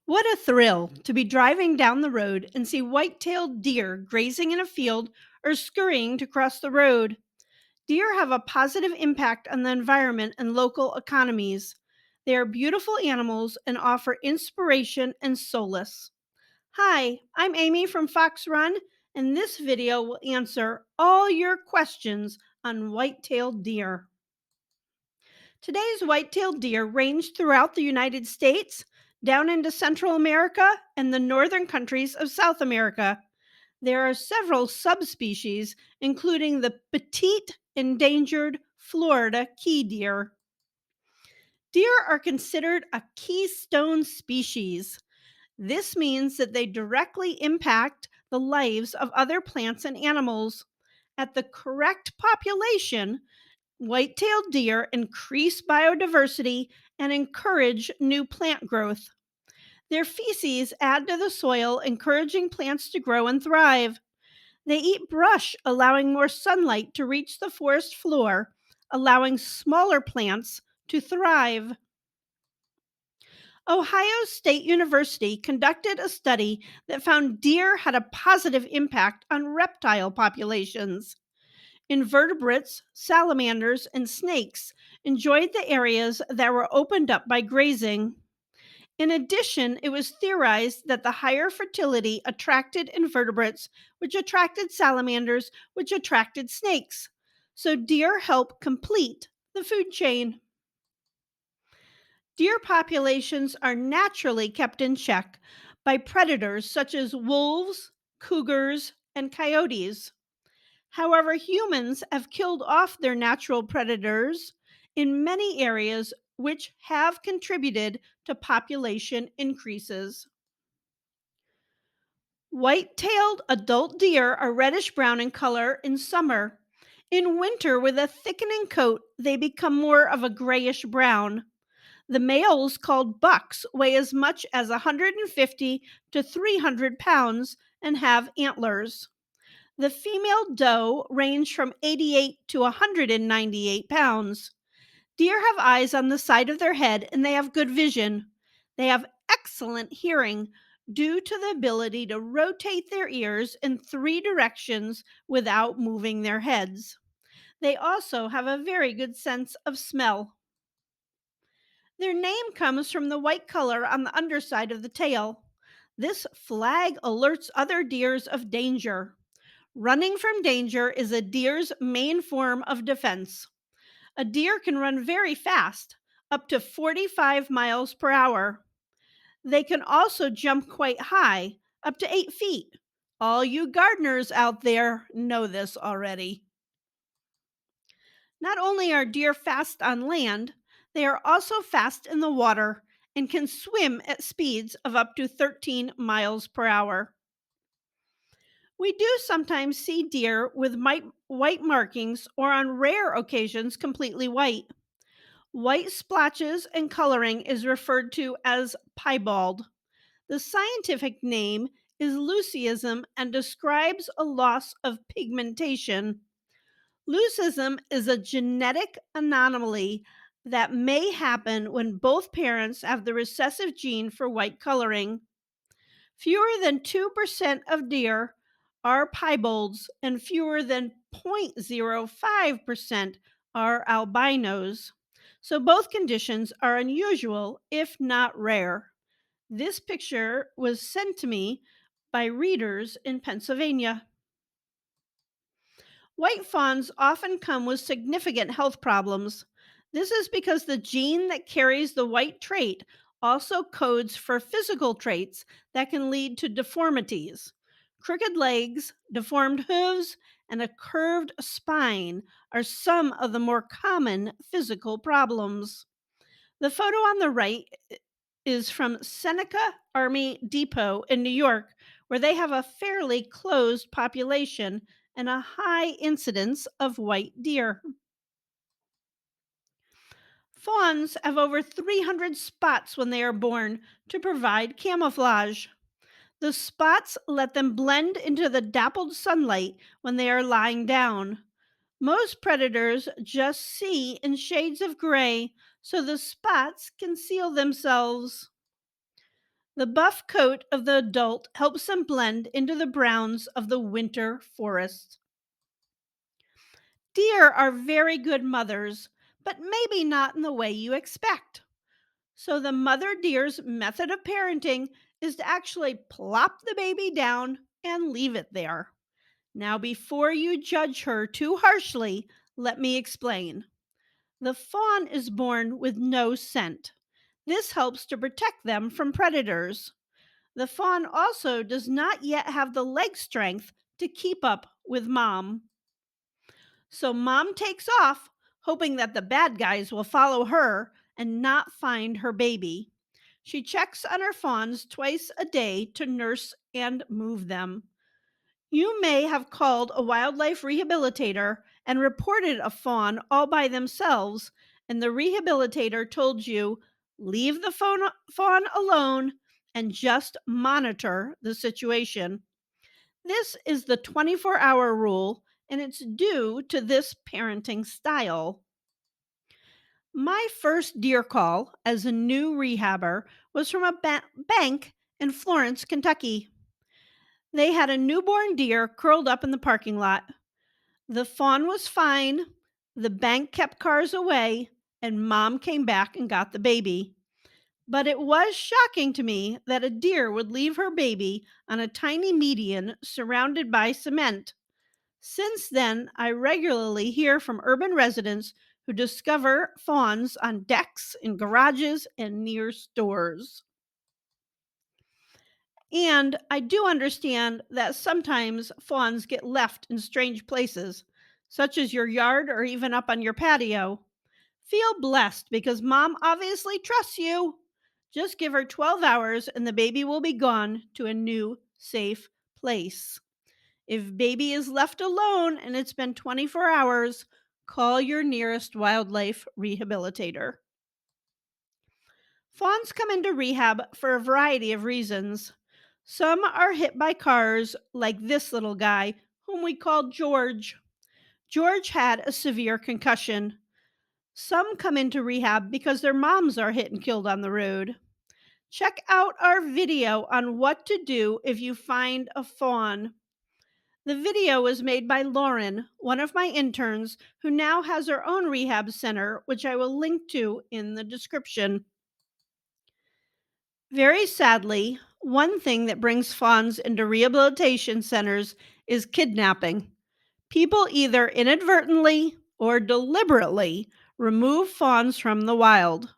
What a thrill to be driving down the road and see white tailed deer grazing in a field or scurrying to cross the road. Deer have a positive impact on the environment and local economies. They are beautiful animals and offer inspiration and solace. Hi, I'm Amy from Fox Run, and this video will answer all your questions on white tailed deer. Today's white-tailed deer range throughout the United States, down into Central America, and the northern countries of South America. There are several subspecies, including the petite endangered Florida key deer. Deer are considered a keystone species. This means that they directly impact the lives of other plants and animals. At the correct population, white-tailed deer increase biodiversity and encourage new plant growth. Their feces add to the soil, encouraging plants to grow and thrive. They eat brush, allowing more sunlight to reach the forest floor, allowing smaller plants to thrive. Ohio State University conducted a study that found deer had a positive impact on reptile populations. Invertebrates, salamanders, and snakes enjoyed the areas that were opened up by grazing. In addition, it was theorized that the higher fertility attracted invertebrates, which attracted salamanders, which attracted snakes. So deer help complete the food chain. Deer populations are naturally kept in check by predators such as wolves, cougars, and coyotes. However, humans have killed off their natural predators in many areas, which have contributed to population increases. White tailed adult deer are reddish brown in color in summer. In winter, with a thickening coat, they become more of a grayish brown. The males, called bucks, weigh as much as 150 to 300 pounds and have antlers. The female doe range from 88 to 198 pounds. Deer have eyes on the side of their head and they have good vision. They have excellent hearing due to the ability to rotate their ears in three directions without moving their heads. They also have a very good sense of smell. Their name comes from the white color on the underside of the tail. This flag alerts other deers of danger. Running from danger is a deer's main form of defense. A deer can run very fast, up to 45 miles per hour. They can also jump quite high, up to 8 feet. All you gardeners out there know this already. Not only are deer fast on land, they are also fast in the water and can swim at speeds of up to 13 miles per hour. We do sometimes see deer with white markings or on rare occasions completely white. White splotches and coloring is referred to as piebald. The scientific name is leucism and describes a loss of pigmentation. Leucism is a genetic anomaly that may happen when both parents have the recessive gene for white coloring. Fewer than 2% of deer are piebalds, and fewer than 0.05% are albinos. So both conditions are unusual, if not rare. This picture was sent to me by readers in Pennsylvania. White fawns often come with significant health problems. This is because the gene that carries the white trait also codes for physical traits that can lead to deformities. Crooked legs, deformed hooves, and a curved spine are some of the more common physical problems. The photo on the right is from Seneca Army Depot in New York, where they have a fairly closed population and a high incidence of white deer. Fawns have over 300 spots when they are born to provide camouflage. The spots let them blend into the dappled sunlight when they are lying down. Most predators just see in shades of gray, so the spots conceal themselves. The buff coat of the adult helps them blend into the browns of the winter forest. Deer are very good mothers, but maybe not in the way you expect. So, the mother deer's method of parenting is to actually plop the baby down and leave it there. Now, before you judge her too harshly, let me explain. The fawn is born with no scent. This helps to protect them from predators. The fawn also does not yet have the leg strength to keep up with mom. So mom takes off, hoping that the bad guys will follow her and not find her baby. She checks on her fawns twice a day to nurse and move them. You may have called a wildlife rehabilitator and reported a fawn all by themselves, and the rehabilitator told you, leave the fawn alone and just monitor the situation. This is the 24-hour rule, and it's due to this parenting style. My first deer call as a new rehabber was from a bank in Florence, Kentucky. They had a newborn deer curled up in the parking lot. The fawn was fine, the bank kept cars away, and mom came back and got the baby. But it was shocking to me that a deer would leave her baby on a tiny median surrounded by cement. Since then, I regularly hear from urban residents who discover fawns on decks, in garages, and near stores. And I do understand that sometimes fawns get left in strange places, such as your yard or even up on your patio. Feel blessed because mom obviously trusts you. Just give her 12 hours and the baby will be gone to a new, safe place. If baby is left alone and it's been 24 hours, call your nearest wildlife rehabilitator. Fawns come into rehab for a variety of reasons. Some are hit by cars, like this little guy, whom we called George. George had a severe concussion. Some come into rehab because their moms are hit and killed on the road. Check out our video on what to do if you find a fawn. The video was made by Lauren, one of my interns, who now has her own rehab center, which I will link to in the description. Very sadly, one thing that brings fawns into rehabilitation centers is kidnapping. People either inadvertently or deliberately remove fawns from the wild.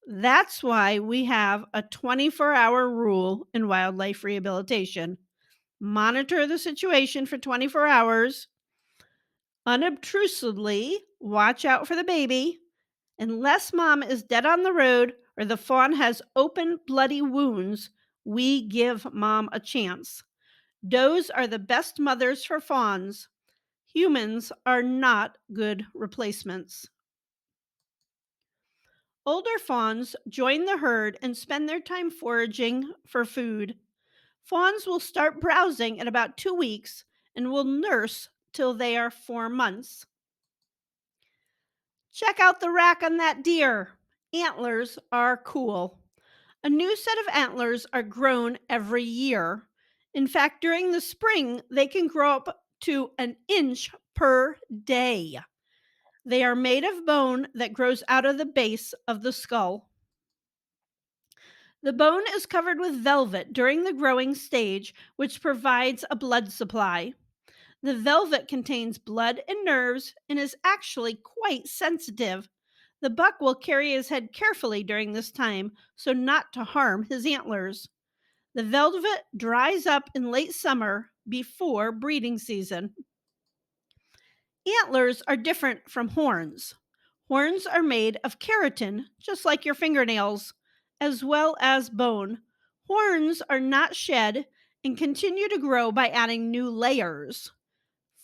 That's why we have a 24-hour rule in wildlife rehabilitation. Monitor the situation for 24 hours, unobtrusively watch out for the baby. Unless mom is dead on the road or the fawn has open, bloody wounds, we give mom a chance. Does are the best mothers for fawns. Humans are not good replacements. Older fawns join the herd and spend their time foraging for food. Fawns will start browsing at about 2 weeks and will nurse till they are 4 months. Check out the rack on that deer. Antlers are cool. A new set of antlers are grown every year. In fact, during the spring, they can grow up to an inch per day. They are made of bone that grows out of the base of the skull. The bone is covered with velvet during the growing stage, which provides a blood supply. The velvet contains blood and nerves and is actually quite sensitive. The buck will carry his head carefully during this time so not to harm his antlers. The velvet dries up in late summer before breeding season. Antlers are different from horns. Horns are made of keratin, just like your fingernails, as well as bone. Horns are not shed and continue to grow by adding new layers.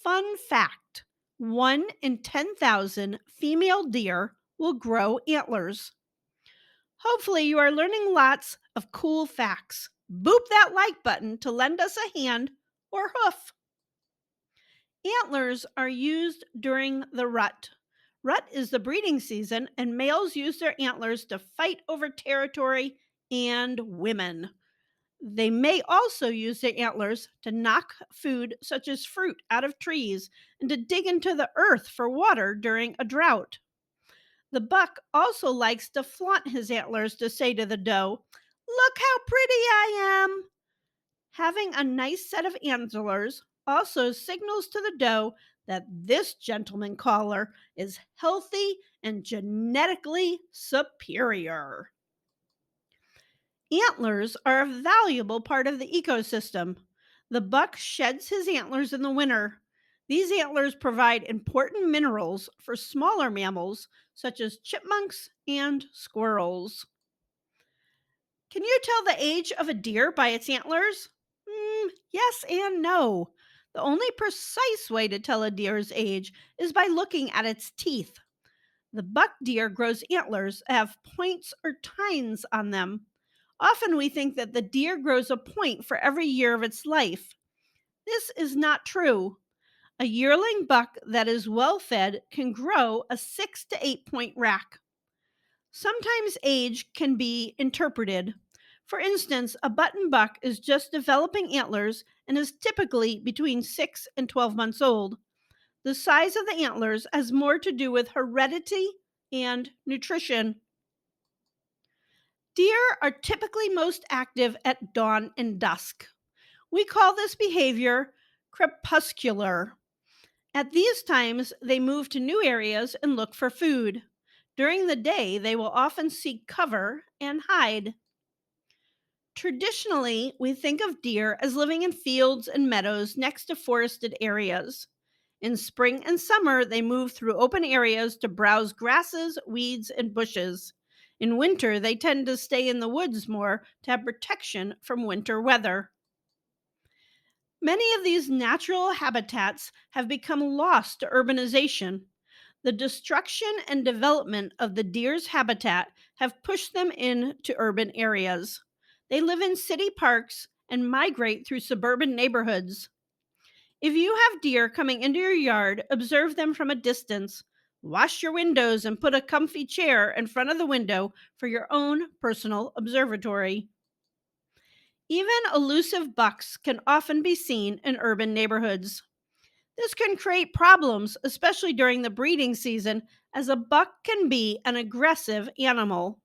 Fun fact: 1 in 10,000 female deer will grow antlers. Hopefully, you are learning lots of cool facts. Boop that like button to lend us a hand or hoof. Antlers are used during the rut. Rut is the breeding season, and males use their antlers to fight over territory and women. They may also use their antlers to knock food, such as fruit, out of trees and to dig into the earth for water during a drought. The buck also likes to flaunt his antlers to say to the doe, "Look how pretty I am." Having a nice set of antlers also signals to the doe that this gentleman caller is healthy and genetically superior. Antlers are a valuable part of the ecosystem. The buck sheds his antlers in the winter. These antlers provide important minerals for smaller mammals such as chipmunks and squirrels. Can you tell the age of a deer by its antlers? Yes and no. The only precise way to tell a deer's age is by looking at its teeth. The buck deer grows antlers that have points or tines on them. Often we think that the deer grows a point for every year of its life. This is not true. A yearling buck that is well fed can grow a 6 to 8 point rack. Sometimes age can be interpreted. For instance, a button buck is just developing antlers and is typically between 6 and 12 months old. The size of the antlers has more to do with heredity and nutrition. Deer are typically most active at dawn and dusk. We call this behavior crepuscular. At these times, they move to new areas and look for food. During the day, they will often seek cover and hide. Traditionally, we think of deer as living in fields and meadows next to forested areas. In spring and summer, they move through open areas to browse grasses, weeds, and bushes. In winter, they tend to stay in the woods more to have protection from winter weather. Many of these natural habitats have become lost to urbanization. The destruction and development of the deer's habitat have pushed them into urban areas. They live in city parks and migrate through suburban neighborhoods. If you have deer coming into your yard, observe them from a distance. Wash your windows and put a comfy chair in front of the window for your own personal observatory. Even elusive bucks can often be seen in urban neighborhoods. This can create problems, especially during the breeding season, as a buck can be an aggressive animal.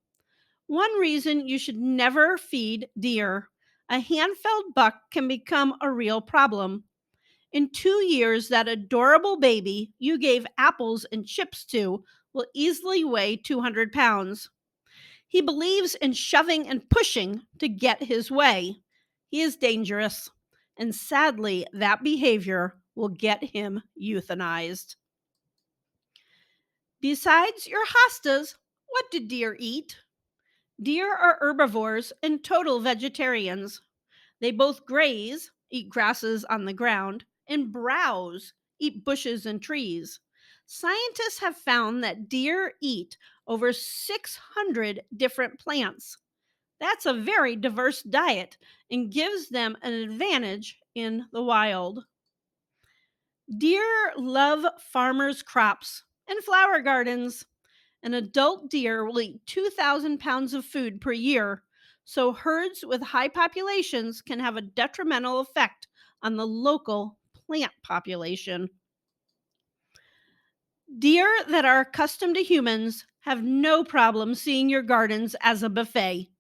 One reason you should never feed deer: a hand fed buck can become a real problem. In 2 years, that adorable baby you gave apples and chips to will easily weigh 200 pounds. He believes in shoving and pushing to get his way. He is dangerous, and sadly, that behavior will get him euthanized. Besides your hostas, what do deer eat? Deer are herbivores and total vegetarians. They both graze, eat grasses on the ground, and browse, eat bushes and trees. Scientists have found that deer eat over 600 different plants. That's a very diverse diet and gives them an advantage in the wild. Deer love farmers' crops and flower gardens. An adult deer will eat 2,000 pounds of food per year, so herds with high populations can have a detrimental effect on the local plant population. Deer that are accustomed to humans have no problem seeing your gardens as a buffet.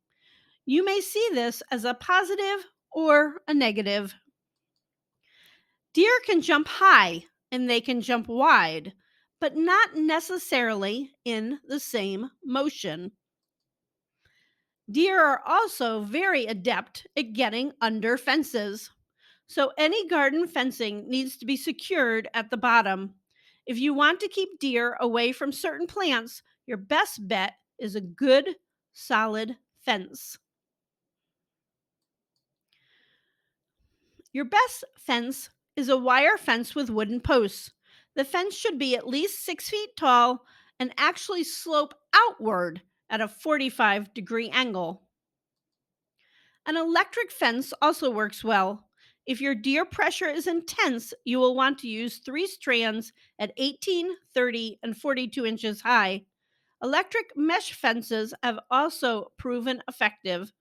You may see this as a positive or a negative. Deer can jump high and they can jump wide, but not necessarily in the same motion. Deer are also very adept at getting under fences. So, any garden fencing needs to be secured at the bottom. If you want to keep deer away from certain plants, your best bet is a good, solid fence. Your best fence is a wire fence with wooden posts. The fence should be at least 6 feet tall and actually slope outward at a 45-degree angle. An electric fence also works well. If your deer pressure is intense, you will want to use 3 strands at 18, 30, and 42 inches high. Electric mesh fences have also proven effective.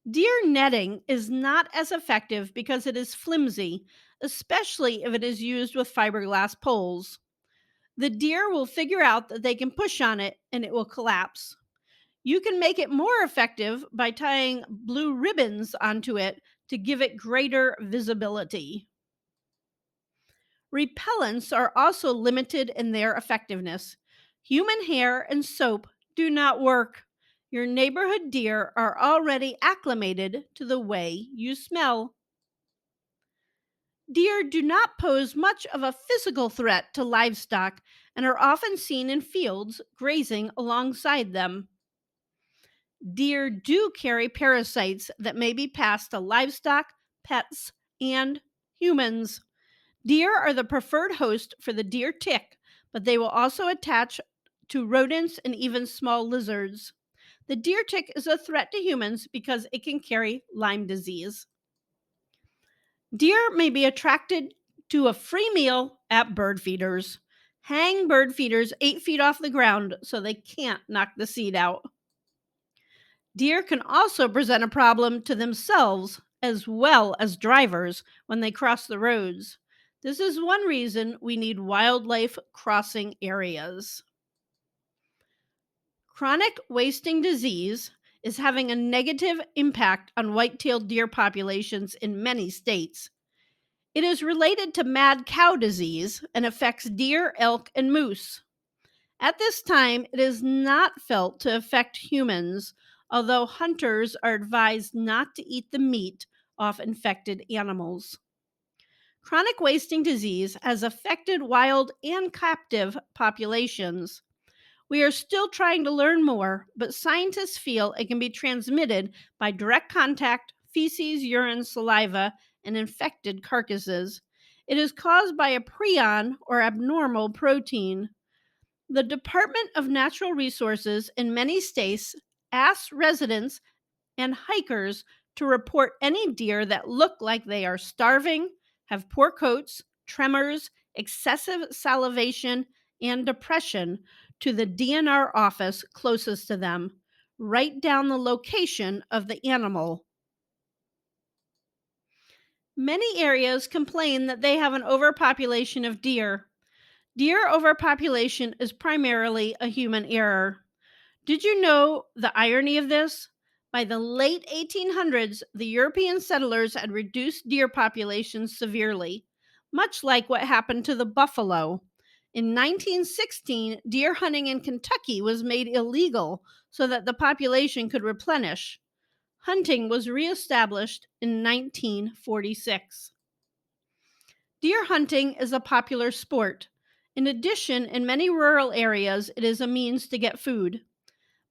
Deer netting is not as effective because it is flimsy, especially if it is used with fiberglass poles. The deer will figure out that they can push on it and it will collapse. You can make it more effective by tying blue ribbons onto it to give it greater visibility. Repellents are also limited in their effectiveness. Human hair and soap do not work. Your neighborhood deer are already acclimated to the way you smell. Deer do not pose much of a physical threat to livestock and are often seen in fields grazing alongside them. Deer do carry parasites that may be passed to livestock, pets, and humans. Deer are the preferred host for the deer tick, but they will also attach to rodents and even small lizards. The deer tick is a threat to humans because it can carry Lyme disease. Deer may be attracted to a free meal at bird feeders. Hang bird feeders 8 feet off the ground so they can't knock the seed out. Deer can also present a problem to themselves as well as drivers when they cross the roads. This is one reason we need wildlife crossing areas. Chronic wasting disease is having a negative impact on white-tailed deer populations in many states. It is related to mad cow disease and affects deer, elk, and moose. At this time, it is not felt to affect humans, although hunters are advised not to eat the meat off infected animals. Chronic wasting disease has affected wild and captive populations. We are still trying to learn more, but scientists feel it can be transmitted by direct contact, feces, urine, saliva, and infected carcasses. It is caused by a prion or abnormal protein. The Department of Natural Resources in many states asks residents and hikers to report any deer that look like they are starving, have poor coats, tremors, excessive salivation, and depression to the DNR office closest to them. Write down the location of the animal. Many areas complain that they have an overpopulation of deer. Deer overpopulation is primarily a human error. Did you know the irony of this? By the late 1800s, the European settlers had reduced deer populations severely, much like what happened to the buffalo. In 1916, deer hunting in Kentucky was made illegal so that the population could replenish. Hunting was reestablished in 1946. Deer hunting is a popular sport. In addition, in many rural areas, it is a means to get food.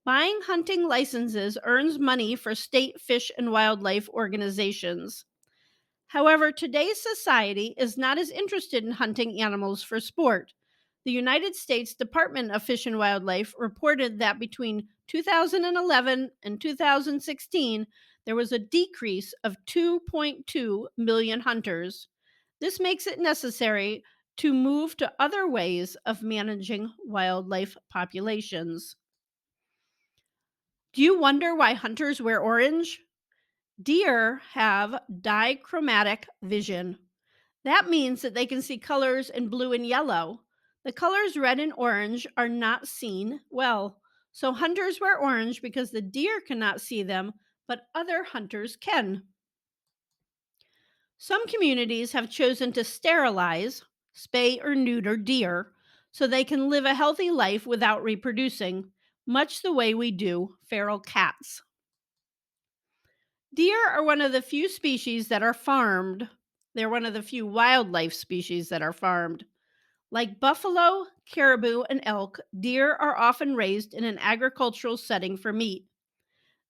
Buying hunting licenses earns money for state fish and wildlife organizations. However, today's society is not as interested in hunting animals for sport. The United States Department of Fish and Wildlife reported that between 2011 and 2016, there was a decrease of 2.2 million hunters. This makes it necessary to move to other ways of managing wildlife populations. Do you wonder why hunters wear orange? Deer have dichromatic vision. That means that they can see colors in blue and yellow. The colors red and orange are not seen well. So hunters wear orange because the deer cannot see them, but other hunters can. Some communities have chosen to sterilize, spay or neuter deer so they can live a healthy life without reproducing, much the way we do feral cats. Deer are one of the few species that are farmed. They're one of the few wildlife species that are farmed. Like buffalo, caribou, and elk, deer are often raised in an agricultural setting for meat.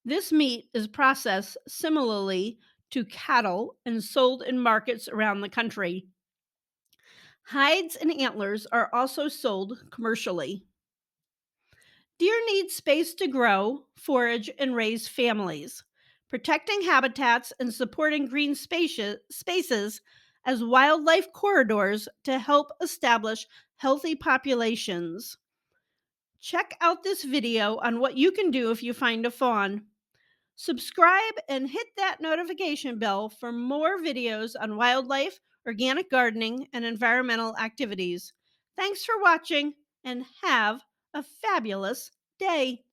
This meat is processed similarly to cattle and sold in markets around the country. Hides and antlers are also sold commercially. Deer need space to grow, forage, and raise families. Protecting habitats and supporting green spaces as wildlife corridors to help establish healthy populations. Check out this video on what you can do if you find a fawn. Subscribe and hit that notification bell for more videos on wildlife, organic gardening, and environmental activities. Thanks for watching and have a fabulous day.